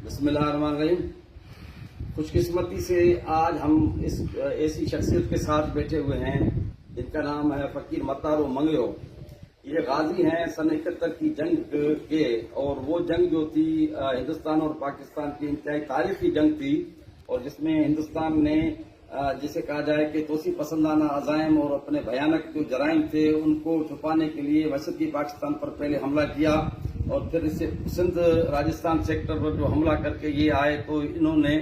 बिस्मिल्लाहिर्रहमानिर्रहीम। खुशकिस्मती से आज हम इस ऐसी शख्सियत के साथ बैठे हुए हैं जिनका नाम है फकीर मतारो मंगलो। ये गाजी हैं सन 71 की जंग के, और वो जंग जो थी हिंदुस्तान और पाकिस्तान की इंतहाई तारीखी जंग थी, और जिसमें हिंदुस्तान ने जिसे कहा जाए कि तोसी पसंदाना अजायम और अपने भयानक जो जराइम थे उनको छुपाने के लिए मशरकी पाकिस्तान पर पहले हमला किया, और फिर इससे सिंध राजस्थान सेक्टर पर जो हमला करके ये आए तो इन्होंने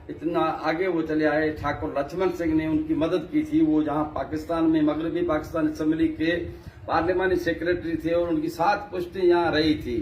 इतना आगे वो चले आए। ठाकुर लक्ष्मण सिंह ने उनकी मदद की थी, वो जहां पाकिस्तान में मगरबी पाकिस्तान असेंबली के पार्लियामानी सेक्रेटरी थे और उनकी 7 पुश्तें यहाँ रही थी।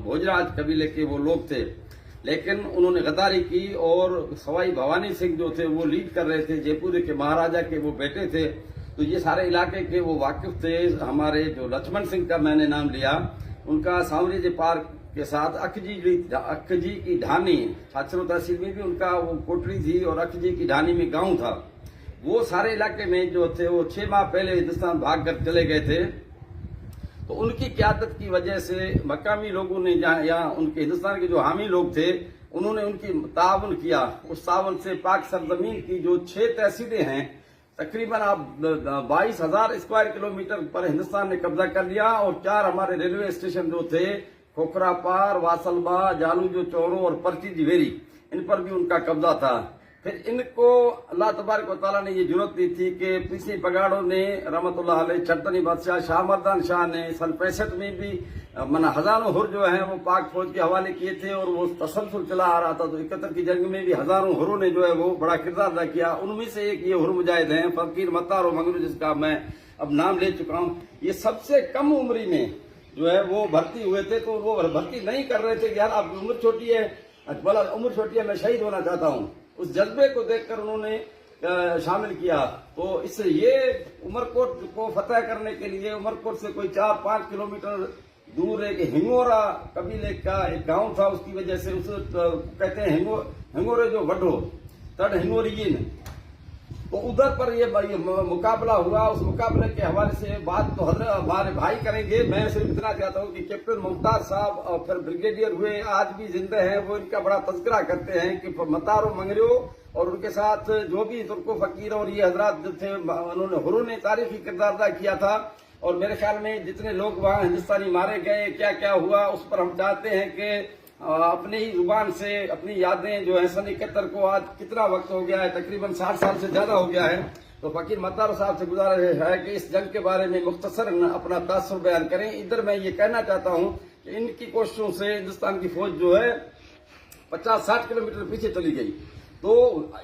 भोजराज कबीले के वो लोग थे, लेकिन उन्होंने गद्दारी की, और सवाई भवानी सिंह जो थे वो लीड कर रहे थे, जयपुर के महाराजा के वो बेटे थे, तो ये सारे इलाके के वो वाकिफ थे। हमारे जो लक्ष्मण सिंह का मैंने नाम लिया, उनका सांवरी पार्क के साथ अखजी की ढानी छाछरो तहसील में भी उनका वो कोठरी थी, और अखजी की ढानी में गांव था। वो सारे इलाके में जो थे वो 6 माह पहले हिंदुस्तान भाग कर चले गए थे। तो उनकी क्यादत की वजह से मकामी लोगों ने यहाँ उनके हिंदुस्तान के जो हामी लोग थे उन्होंने उनकी ताउन किया। उस ताउन से पाक सरजमीन की जो 6 तहसीलें हैं, तकरीबन आप 22,000 स्क्वायर किलोमीटर पर हिंदुस्तान ने कब्जा कर लिया, और 4 हमारे रेलवे स्टेशन जो थे खोखरा पार, वासलबा, जालू जो चौरो और पर्ची जिवेरी, इन पर भी उनका कब्जा था। फिर इनको अल्लाह तबारक व तआला ने ये जरूरत दी थी कि पीछे पगाड़ों ने रहमतुल्लाह अलैह चटनी बादशाह शाह मर्दान शाह ने सन 65 में भी मना हजारों हुर जो है वो पाक फौज के हवाले किए थे, और वो तसलसल चला आ रहा था। तो 71 की जंग में भी हजारों हुरों ने जो है वो बड़ा किरदार अदा किया। उनमें से एक ये हुर मुजाहिद हैं फकीर मतारो मंगलो, जिसका मैं अब नाम ले चुका हूँ। ये सबसे कम उम्री में जो है वो भर्ती हुए थे, तो वो भर्ती नहीं कर रहे थे कि यार आपकी उम्र छोटी है, बोला उम्र छोटी है, मैं शहीद होना चाहता हूँ। उस जज्बे को देखकर उन्होंने शामिल किया। तो इससे ये उमरकोट को फतह करने के लिए उमरकोट से कोई 4-5 किलोमीटर दूर एक हिंगोरा कबीले का एक गांव था, उसकी वजह से उस कहते हैं हिंगोरे जो वडो तड़ हिंगोरियन, तो उधर पर ये मुकाबला हुआ। उस मुकाबले के हवाले से बात तो हमारे भाई करेंगे। मैं सिर्फ इतना चाहता हूँ कि कैप्टन मुमताज साहब और फिर ब्रिगेडियर हुए, आज भी जिंदा हैं, वो इनका बड़ा तज़किरा करते हैं कि मतारो मंगलो और उनके साथ जो भी तुर्को फकीर और ये हजरात जो थे उन्होंने तारीखी किरदार अदा किया था। और मेरे ख्याल में जितने लोग वहाँ हिंदुस्तानी मारे गए, क्या क्या हुआ, उस पर हम चाहते हैं कि अपनी ही जुबान से अपनी यादें जो है सन 71 को आज कितना वक्त हो गया है, तकरीबन 60 साल से ज्यादा हो गया है। तो फकीर मतारो साहब से गुजारिश है कि इस जंग के बारे में मुख्तसर अपना तासुर बयान करें। इधर मैं ये कहना चाहता हूँ कि इनकी कोशिशों से हिंदुस्तान की फौज जो है 50-60 किलोमीटर पीछे चली गई। तो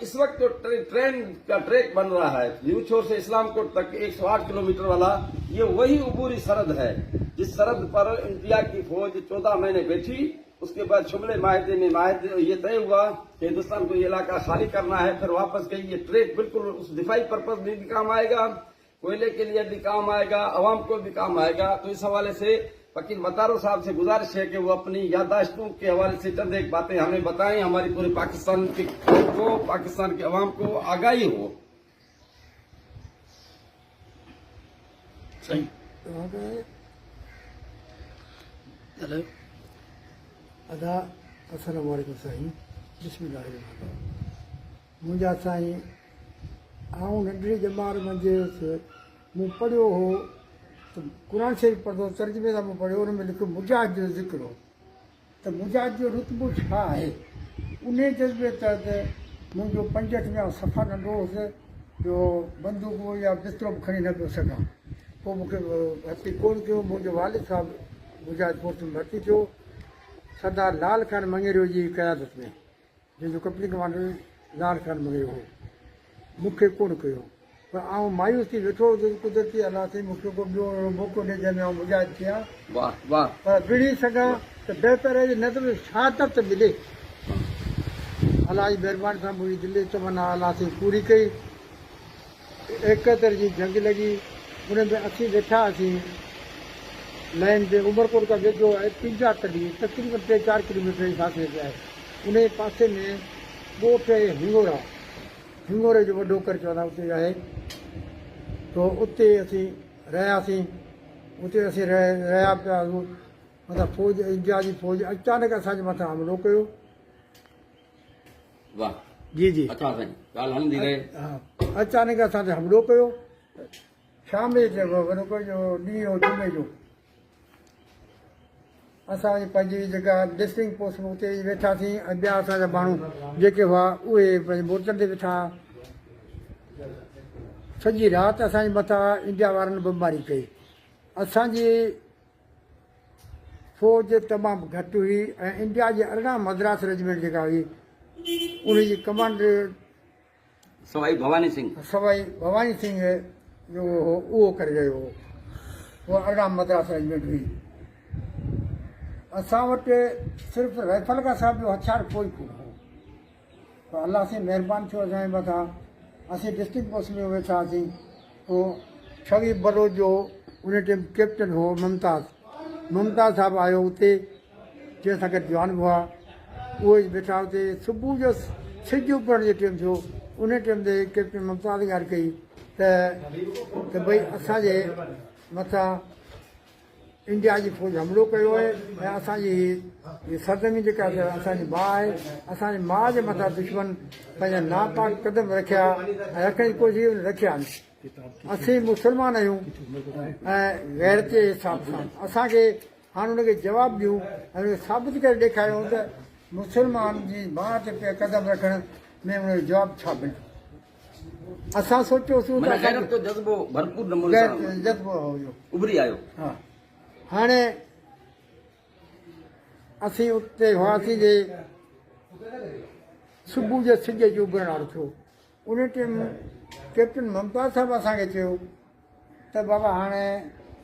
इस वक्त जो ट्रेन का ट्रैक बन रहा है न्यू छोर से इस्लामकोट तक 108 किलोमीटर वाला, ये वही उबूरी सरहद है जिस सरहद पर इंडिया की फौज 14 महीने बैठी। उसके बाद शुमले माहिदे में ये तय हुआ कि हिंदुस्तान को ये इलाका खाली करना है, फिर वापस गई। ये ट्रैक बिल्कुल उस दिफाई पर्पज में भी काम आएगा, कोयले के लिए भी काम आएगा, अवाम को भी काम आएगा। तो इस हवाले से फकीर मतारो साहब से गुजारिश है कि वो अपनी याददाश्तों के हवाले से चंद एक बातें हमें बताएं, हमारी पूरे पाकिस्तान के को, पाकिस्तान के अवाम को आगाही हो। सही अदा अस्सलाम वालेकुम साईं, बिस्मिल्लाह। मुंहिंजा साईं आऊं नंढड़ी जमार मंझि मूं पढ़ियो हो त क़ुरान शरीफ़ पढ़ंदो, तर्जुमे सां मूं पढ़ियो, हुन में लिखियो मुजाहिद जो ज़िक्र हो। त मुजाहिद जो रुतबो छा आहे, उन जज़्बे तहत मुंहिंजो 65 में सफ़ा नंढो हुउसि जो बंदूक या बिस्तरो बि खणी न पियो सघां। पोइ मूंखे भर्ती कोन कयो। मुंहिंजो वालिद साहिबु मुजाहिद फोर्स में भर्ती थियो, सरदार लाल खान मंगेरियो जी क़यादत में, जंहिंजो कंपनी कमांडर लाल खान मंगेरियो हो। मूंखे कोन कयो, पर आउं मायूस थी वेठो, कुदरती अलाह साईं मूंखे को ॿियो मौक़ो ॾे जंहिंमें आउं मुजाहिद थियां। पर विड़ी सघां त बहितर आहे न त शहादत त मिले। अलाह जी महिरबानी सां मुंहिंजी दिलि जी तमन्ना अलाह साईं पूरी कई। 71 जी जंग लॻी, उन में असीं वेठा हुआसीं लाइन ते, उमरकोट खां वेझो आहे पिंजा तली, तक़रीबन 3-4 किलोमीटर जे फासले ते आहे। उन पासे में ॻोठ आहे हिंगोरा, हिंगोरे जो वॾो कर चवंदा उते आहे। तो उते असीं रहियासीं, उते असीं रहिया पिया। मतिलबु फौज इंडिया जी फौज अचानक असांजे मथां हमिलो कयो, वाह जी जी अच्छा साईं ॻाल्हि हलंदी रहे हा अचानक असां ते हमिलो कयो शाम जो चइबो वञो जो ॾींहुं हो जुमे जो असां वञी पंहिंजी जेका डिस्टिंग पोस्ट में उते वेठासीं ऐं ॿिया असांजा माण्हू जेके हुआ उहे पंहिंजे मोटरनि ते वेठा सॼी राति असांजे मथां इंडिया वारनि बमबारी कई असांजी फ़ौज तमामु घटि हुई ऐं इंडिया जी 18 मद्रास रेजिमेंट जेका हुई उनजी कमांडर सवाई भवानी सिंह जो हो उहो करे रहियो हो उहा 18 मद्रास रेजिमेंट हुई असां वटि सिर्फ़ु राइफल खां सवाइ ॿियो हथियार कोई कोन हो पर अलाह से महिरबानी थियो असांजे मथां असीं डिस्ट्रिक्ट पोस्ट में वेठा हुआसीं पोइ छवी बलोच जो उन टाइम कैप्टन हो मुमताज़ साहिबु आयो उते जंहिं सां गॾु जवान हुआ उहे वेठा हुते सुबुह जो सिज उभरण जो टाइम थियो उन टाइम ते कैप्टन मुमताज़ ॻाल्हि कई त भई असांजे मथां इंडिया जी फ़ौज हमिलो कयो आहे ऐं असांजी सरज़मी जेका असांजी माउ आहे असांजी माउ जे मथां दुश्मन पंहिंजा नापाक क़दम रखिया ऐं रखण जी कोशिशि रखिया आहिनि असीं मुस्लमान आहियूं ऐं गैरत जे हिसाब सां असांखे हाणे हुनखे जवाबु ॾियूं ऐं हुनखे साबित करे ॾेखारियूं त मुस्लमान जी माउ ते पिया क़दम रखण में हुनजो जवाबु छा मिले असां सोचियोसीं जज़्बो भरपूर नमूने सां जज़्बो हुयो उभरी आयो हा हाणे असीं उते हुआसीं जे सुबुह जो सिज जो उभरण वारो थियो उन टाइम कैप्टन मुमताज़ साहिबु असांखे चयो त बाबा हाणे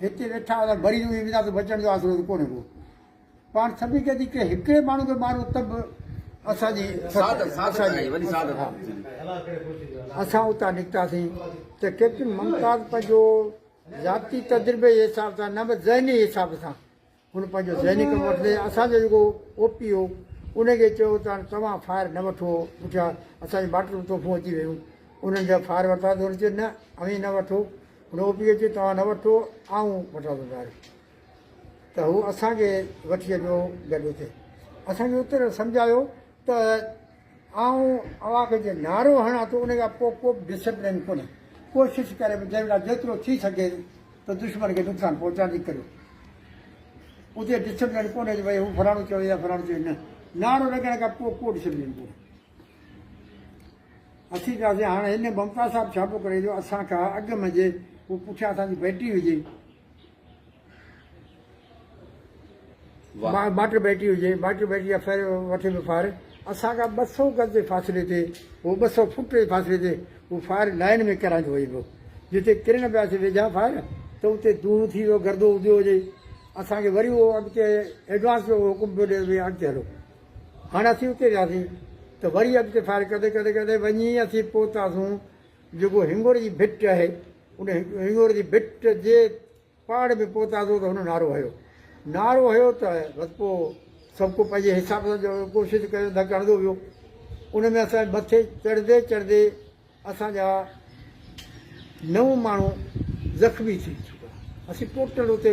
हिते वेठा भरी वेंदा त बचण जो आसिरो कोन्हे को पाण सभिनी खे की हिकिड़े माण्हू खे मारो त बि असांजी असां उतां निकितासीं त कैप्टन मुमताज़ पंहिंजो ज़ाती तजुर्बे जे हिसाब सां न बि ज़हनी हिसाब सां हुन पंहिंजो ज़हनी कमु वठंदे असांजो जेको ओपी हो उनखे चयो त तव्हां फायर न वठो पुठियां असांजी बाटलूं तोहफ़ूं अची वियूं उन्हनि जा फायर वरिता त हुन चयो न अवी न वठो हुन ओपी खे चयो तव्हां न वठो आऊं वठां थो फायर त हू असांखे वठी वञो गॾु उते असांखे उते सम्झायो त आऊं अव्हांखे जे नारो हणां थो उन खां पोइ को बि डिसिप्लिन कोन्हे कोशिशि करे जंहिं महिल जेतिरो थी सघे त दुश्मन खे नुक़सानु पहुचाइण जी करियो उते डिसिप्लिन कोन्हे भई हू फलाणो चयो या फलाणो चयो न नारो लॻण खां पोइ को डिसिप्लिन कोन्हे असीं चयोसीं हाणे हिन ममता साहिबु छा पियो करे जो असांखां अॻु मंझि उहो पुठियां असांजी बैटरी हुजे माटर बैटरी हुजे माटर बैटरी जा फेर वठे में फायर असांखां 200 गज जे फ़ासिले ते उहो 200 फुट जे फ़ासिले ते उहो फायर लाइन में कराईंदो वञे पियो जिते किरण पियासीं वेझा फायर त उते धूड़ थी वियो गर्दो उधियो हुजे असांखे वरी उहो अॻिते एडवांस जो हुकुम पियो ॾिए भई अॻिते हलो हाणे असीं उते वियासीं त वरी अॻिते फायर कंदे कंदे कंदे वञी असीं पहुतासीं जेको हिंगोर जी भिट आहे उन हिंगोर जी भिट जे पहाड़ में पहुतासीं त हुन नारो हयो त बसि पोइ सभु को पंहिंजे हिसाब सां जो कोशिशि कयो धकु हणंदो वियो उन में असां मथे चढ़ंदे चढ़ंदे असांजा 9 माण्हू ज़ख़्मी थी चुका असीं टोटल उते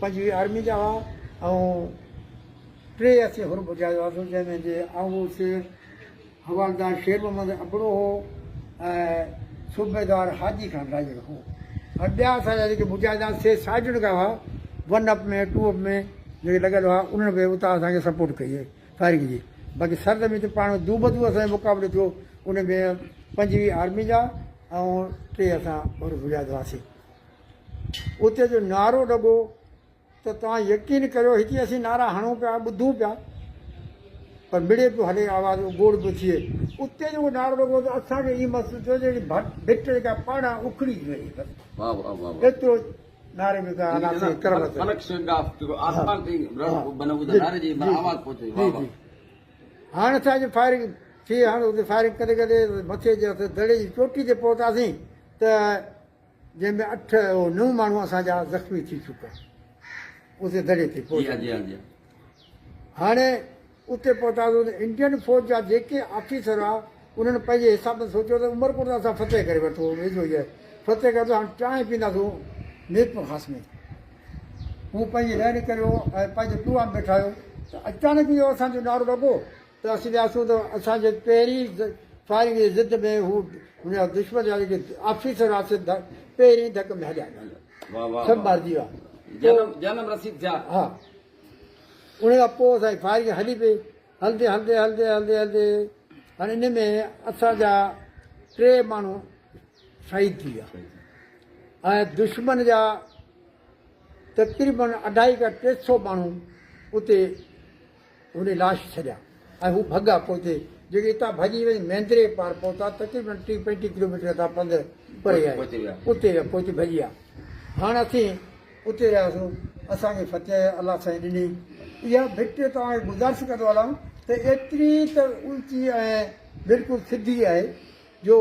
पंहिंजी आर्मी जा हुआ ऐं 3 असीं हुर बुझायो हुआसीं जंहिंमें जे आऊं शेर हवालदार शेर मोहम्मद अबड़ो हो ऐं सूबेदार हाजी खान राजड़ हो ऐं ॿिया असांजा जेके मुजाहिदान से साइडुनि खां हुआ 1 अप में 2 अप में जेके लॻल हुआ उन्हनि बि उतां असांखे सपोर्ट कई आहे फायरिंग जी बाक़ी सर्द में त पाण दूबदू असांजो मुक़ाबिलो थियो उन में 25 आर्मी जा ऐं 3 असां और मुजाहिद हुआसीं उते जो नारो लॻो त तव्हां यकीन करियो हिते असीं नारा हणूं पिया ॿुधूं पिया पर मिड़े पियो हले आवाज़ गोड़ पियो थिए उते जेको नारो लॻो त असांखे इहा महसूसु थियो जहिड़ी भिट जेका पाण उखड़ी वई बसि एतिरो नारे में हाणे असांजी फायरिंग थी हाणे उते फायरिंग कंदे कंदे मथे जे दड़े जी चोटी ते पहुतासीं त जंहिंमें 8-9 माण्हू असांजा ज़ख़्मी थी चुका उते दड़े ते हाणे उते पहुतासीं त इंडियन फ़ौज जा जेके ऑफिसर हुआ उन्हनि पंहिंजे हिसाब सां सोचियो त उमरकोट असां फतेह करे वठो वेझो ई आहे फतेह करे हाणे चांहि पीअंदासीं मीरपुर ख़ास में हू पंहिंजी रैली करियो ऐं पंहिंजे टूआ में वेठा आहियो त अचानक इहो असांजो नारो लॻो त असीं वियासीं त असांजे पहिरीं फायरिंग जी ज़िद में हू हुन जा दुश्मन जा जेके ऑफिसर हुआसीं पहिरीं धक में हलिया वाह वाह सभु मारिजी विया जन्म रसीद थिया हा उन खां पोइ असांजी फायरिंग हली पई हलंदे हलंदे हलंदे हलंदे हलंदे हाणे इन में असांजा 3 माण्हू शहीद थी विया ऐं दुश्मन जा तक़रीबन 250 खां 300 माण्हू उते हुन लाश छॾिया ऐं हू भॻा पोइ जेके हितां भॼी वञी मेंद्रे पार पहुता तक़रीबन 30-35 किलोमीटर खां पंधु परे आहे उते पहुची भॼी विया हाणे असीं उते रहियासीं असांखे फतेह अलाह साईं ॾिनी इहा भिट तव्हांखे गुज़ारिश कंदो हलां त एतिरी त ऊची ऐं बिल्कुलु सिधी आहे जो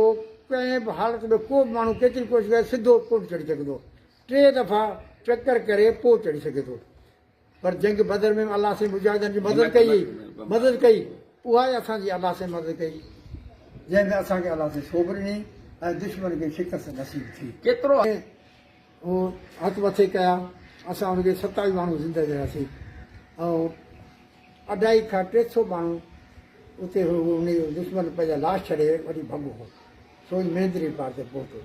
कंहिं बि हालत में को बि माण्हू केतिरी कोशिशि करे सिधो कोन चढ़ी सघंदो 3 दफ़ा चकर करे पोइ चढ़ी सघे थो पर जंग बदर में अलाह साईं मुजाहिदनि जी मदद कई उहा ई असांजी अलाह साईं मदद कई जंहिंमें असांखे अलाह साईं सोभ ॾिनी ऐं दुश्मन खे शिकस्त नसीब थी केतिरो उहो हथ मथे कया असां हुनखे 27 माण्हू ज़िंदा रहियासीं ऐं 250 खां 300 माण्हू उते हुन दुश्मन पंहिंजा लाश छॾे वरी भॻो हो सो मेंद्री पार ते पहुतो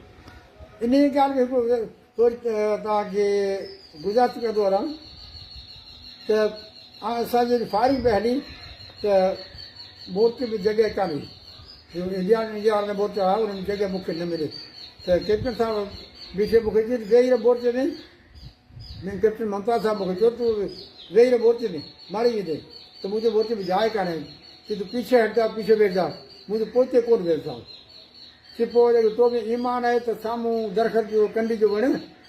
इन ॻाल्हि में हिकिड़ो तव्हांखे गुज़ारिश कंदो हलां त असांजी फायरिंग पई हली त मोर्चे में जॻह कान्हे इंडिया वारनि मोर्चा हुआ उन्हनि जॻह मूंखे न मिले त कैप्टन साहब बीठे मूंखे चई वेही रहो मोर्चे में कैप्टन ममता साहब मूंखे चयो तूं वेही रहो मोर्चे में मारी वेंदे त मुंहिंजे मोर्चे में जाइ कान्हे कि तूं पीछे हटंदा पीछे वेठा मुंहिंजे पोते कोन वेठा कि पोइ जेको तो में ईमान आहे त साम्हूं दरख़त जो कंडी जो वण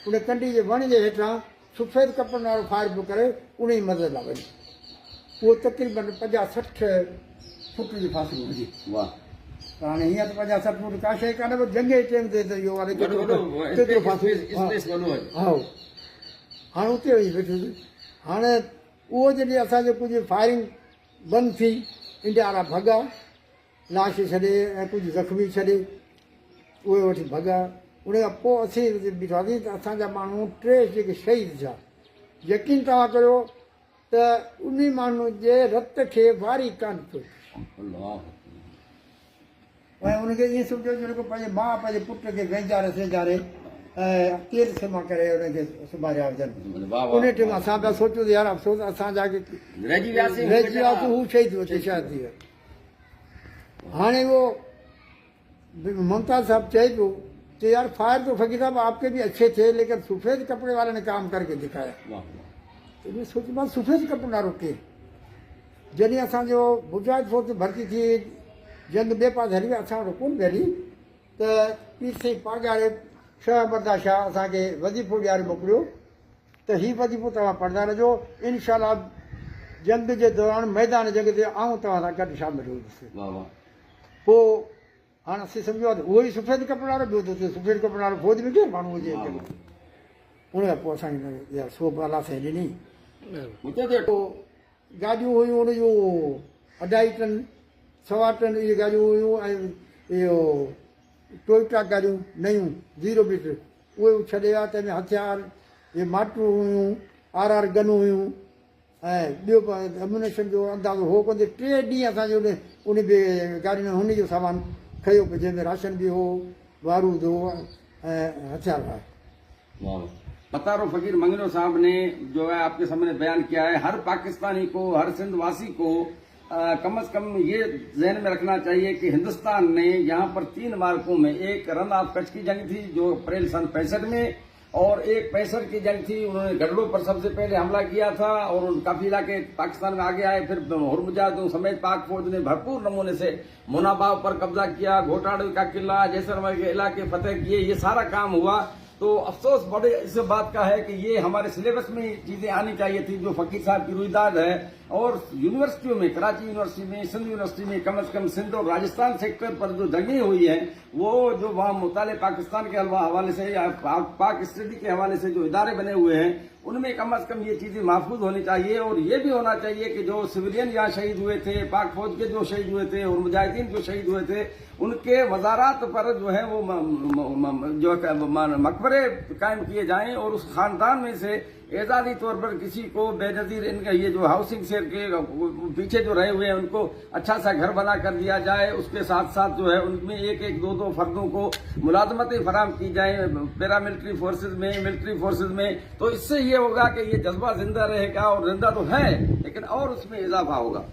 उन कंडी जे वण जे हेठां सफ़ेद कपिड़नि वारो फायर पियो करे उन जी मदद लाइ वञे उहो तक़रीबन 50-60 फुट जी फासिलो हुजे वाह त हाणे हीअं त 50-60 फुट का शइ कान्हे पर जंग जे टाइम ते त इहो हाणे केतिरो फासिलो हा हाणे उते वञी वेठुसि हाणे उहो जॾहिं असांजो कुझु फायरिंग बंदि थी इंडिया वारा भॻा लाश छॾे ऐं कुझु ज़ख़्मी छॾे उहे वठी भॻा उन खां पोइ असीं बीठासीं त असांजा माण्हू 3 जेके शहीद थिया यकीन तव्हां करियो त उन माण्हू जे रत खे वारी कान पियो ऐं उनखे ईअं सम्झो जेको पंहिंजे माउ पंहिंजे पुट खे वेंचारे सेंचारे ऐं तेल समा करे उनखे सुम्हारिया हुजनि उन टाइम असां पिया सोचियो त यार अफ़सोस असांजा रहिजी वियासीं हू शहीद हुते शायदि थी वियो हाणे उहो ममता साहब चए पियो कि यार फायर तो फकीर साहब आपके भी अच्छे थे लेकिन सफ़ेद कपड़े वाले ने काम करके दिखाया तो मैं सोची मां सफ़ेद कपिड़ो ना रोके जॾहिं असांजो मुजाहिद फोर्स भर्ती थी जंग ॿिए पासे हली विया असां वटि कोन पई हली त पीर साईं पागाड़े शाह बरदा शाह असांखे वज़ीफ़ो ॾियारे मोकिलियो त हीउ वज़ीफ़ो तव्हां पढ़ंदा रहिजो इनशा जंग जे दौरान मैदान जंग ते आऊं तव्हां सां गॾु शामिलु हूंदुसि पोइ हाणे असीं सम्झो आहे त उहो ई सफ़ेद कपिड़ो वारो ॿियो त सफ़ेद कपिड़ो वारो फ़ौज में केरु माण्हू हुजे उन खां पोइ असांखे इहा सोभ अलाह साईं ॾिनी पोइ गाॾियूं हुयूं उन जूं 2.5 टन 1.25 टन इहे गाॾियूं हुयूं ऐं इहो टोयोटा गाॾियूं नयूं 0 बीट उहे छॾे विया तंहिंमें हथियार इहे माटूं हुयूं RR गनूं हुयूं ऐं ॿियो एम्यूनेशन जो अंदाज़ो हो कंदे 3 ॾींहं असांजो उन बि गाॾी में हुन जो सामान खयो पियो जंहिंमें राशन भी हो बारूद हो ऐं हथियार हुआ मतारो फकीर मंगलो साहब ने जो है आपके सामने बयान किया है हर पाकिस्तानी को हर सिंध वासी को कम से कम ये जहन में रखना चाहिए कि हिंदुस्तान ने यहाँ पर 3 मार्कों में एक रन ऑफ कच्छ की जंग थी जो अप्रैल सन 65 में और एक 65 की जंग थी उन्होंने गढ़ड़ों पर सबसे पहले हमला किया था और काफी इलाके पाकिस्तान में आगे आए फिर हुरमुजाहिदों समेत पाक फौज ने भरपूर नमूने से मुनाबाव पर कब्जा किया घोटाड़े का किला जैसलमेर के इलाके फतेह किए ये सारा काम हुआ तो अफसोस बड़े इस बात का है कि ये हमारे सिलेबस में चीजें आनी चाहिए थी जो फकीर साहब की रुईदाद है और यूनिवर्सिटियों में कराची यूनिवर्सिटी में सिंध यूनिवर्सिटी में कम से कम सिंध और राजस्थान सेक्टर पर जो जंगें हुई हैं वो जो वहाँ मुताले पाकिस्तान के हवाले से या पाक स्टडी के हवाले से जो इदारे बने हुए हैं उनमें कम से कम ये चीजें महफूज होनी चाहिए और ये भी होना चाहिए कि जो सिविलियन यहाँ शहीद हुए थे पाक फौज के जो शहीद हुए थे और मुजाहिदीन जो शहीद हुए थे उनके वजारात पर जो है वो जो मकबरे कायम किए जाएं और उस खानदान में से एजाजी तौर पर किसी को बेनजीर इनका ये जो हाउसिंग शेयर के पीछे जो रहे हुए हैं उनको अच्छा सा घर बना कर दिया जाए। उसके साथ साथ जो है उनमें एक एक दो दो फर्दों को मुलाजमतें फराम की जाए पैरामिलिट्री फोर्सेज में, मिलिट्री फोर्सेज में। तो इससे ये होगा कि ये जज्बा जिंदा रहेगा, और जिंदा तो है लेकिन और उसमें इजाफा होगा।